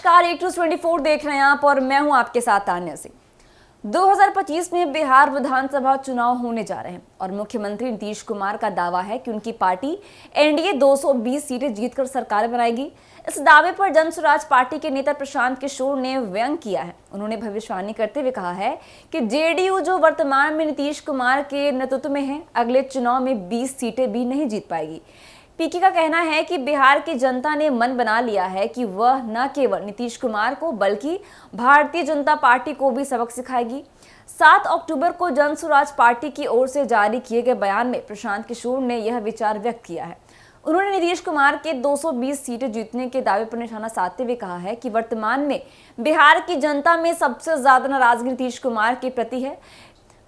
नमस्कार, 824 देख रहे हैं आप और मैं हूं आपके साथ तान्या सिंह। 2025 में बिहार विधानसभा चुनाव होने जा रहे हैं और मुख्यमंत्री नीतीश कुमार का दावा है कि उनकी पार्टी एनडीए 220 सीटें जीतकर सरकार बनाएगी। इस दावे पर जन स्वराज पार्टी के नेता प्रशांत किशोर ने व्यंग किया है। उन्होंने भविष्यवाणी करते हुए कहा है कि जेडीयू जो वर्तमान में नीतीश कुमार के नेतृत्व में है, अगले चुनाव में 20 सीटें भी नहीं जीत पाएगी। पीके का कहना है कि बिहार की जनता ने मन बना लिया है कि वह न केवल नीतीश कुमार को बल्कि भारतीय जनता पार्टी को भी सबक सिखाएगी। 7 अक्टूबर को जन स्वराज पार्टी की ओर से जारी किए गए बयान में प्रशांत किशोर ने यह विचार व्यक्त किया है। उन्होंने नीतीश कुमार के 220 सीटें जीतने के दावे पर निशाना साधते हुए कहा है कि वर्तमान में बिहार की जनता में सबसे ज्यादा नाराजगी नीतीश कुमार के प्रति है।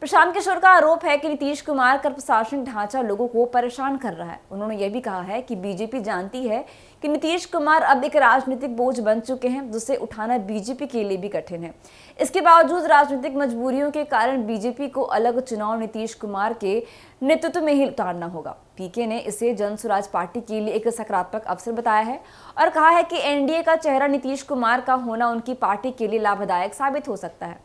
प्रशांत किशोर का आरोप है कि नीतीश कुमार का प्रशासनिक ढांचा लोगों को परेशान कर रहा है। उन्होंने यह भी कहा है कि बीजेपी जानती है कि नीतीश कुमार अब एक राजनीतिक बोझ बन चुके हैं, जिसे उठाना बीजेपी के लिए भी कठिन है। इसके बावजूद राजनीतिक मजबूरियों के कारण बीजेपी को अलग चुनाव नीतीश कुमार के नेतृत्व में ही उतारना होगा। पीके ने इसे जन स्वराज पार्टी के लिए एक सकारात्मक अवसर बताया है और कहा है कि एनडीए का चेहरा नीतीश कुमार का होना उनकी पार्टी के लिए लाभदायक साबित हो सकता है।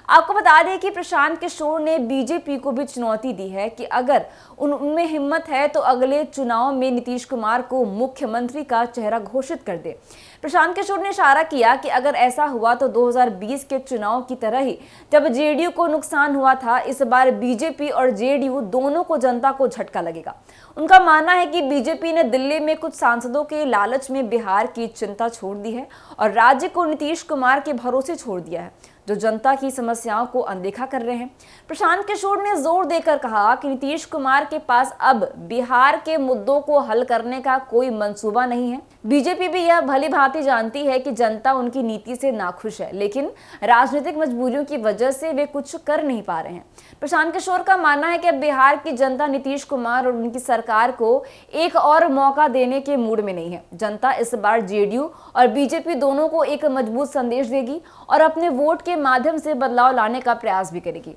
आपको बता दें कि प्रशांत किशोर ने बीजेपी को भी चुनौती दी है कि अगर उनमें हिम्मत है तो अगले चुनाव में नीतीश कुमार को मुख्यमंत्री का चेहरा घोषित कर दे। प्रशांत किशोर ने इशारा किया कि अगर ऐसा हुआ तो 2020 के चुनाव की तरह ही जब जेडीयू को नुकसान हुआ था, इस बार बीजेपी और जेडीयू दोनों को जनता को झटका लगेगा। उनका मानना है कि बीजेपी ने दिल्ली में कुछ सांसदों के लालच में बिहार की चिंता छोड़ दी है और राज्य को नीतीश कुमार के भरोसे छोड़ दिया है, जो जनता की समस्याओं को अनदेखा कर रहे हैं। प्रशांत किशोर ने जोर देकर कहा कि नीतीश कुमार के पास अब बिहार के मुद्दों को हल करने का कोई मंसूबा नहीं है। बीजेपी भी यह भली भांति जानती है कि जनता उनकी नीति से नाखुश है, लेकिन राजनीतिक मजबूरियों की वजह से वे कुछ कर नहीं पा रहे हैं। प्रशांत किशोर का मानना है कि अब बिहार की जनता नीतीश कुमार और उनकी सरकार को एक और मौका देने के मूड में नहीं है। जनता इस बार जेडीयू और बीजेपी दोनों को एक मजबूत संदेश देगी और अपने वोट के माध्यम से बदलाव लाने का प्रयास भी करेगी।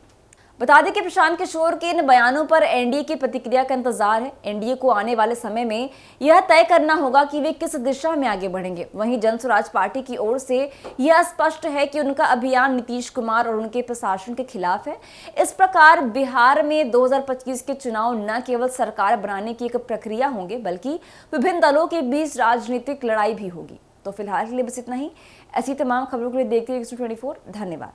बता दें कि प्रशांत किशोर के इन बयानों पर एनडीए की प्रतिक्रिया का इंतजार है। एनडीए को आने वाले समय में यह तय करना होगा कि वे किस दिशा में आगे बढ़ेंगे। वहीं जन स्वराज पार्टी की ओर से यह स्पष्ट है कि उनका अभियान नीतीश कुमार और उनके प्रशासन के खिलाफ है। इस प्रकार बिहार में 2025 के चुनाव न केवल सरकार बनाने की एक प्रक्रिया होंगे, बल्कि विभिन्न दलों के बीच राजनीतिक लड़ाई भी होगी। तो फिलहाल के लिए बस इतना ही। ऐसी तमाम खबरों के लिए देखते रहिए 824। धन्यवाद।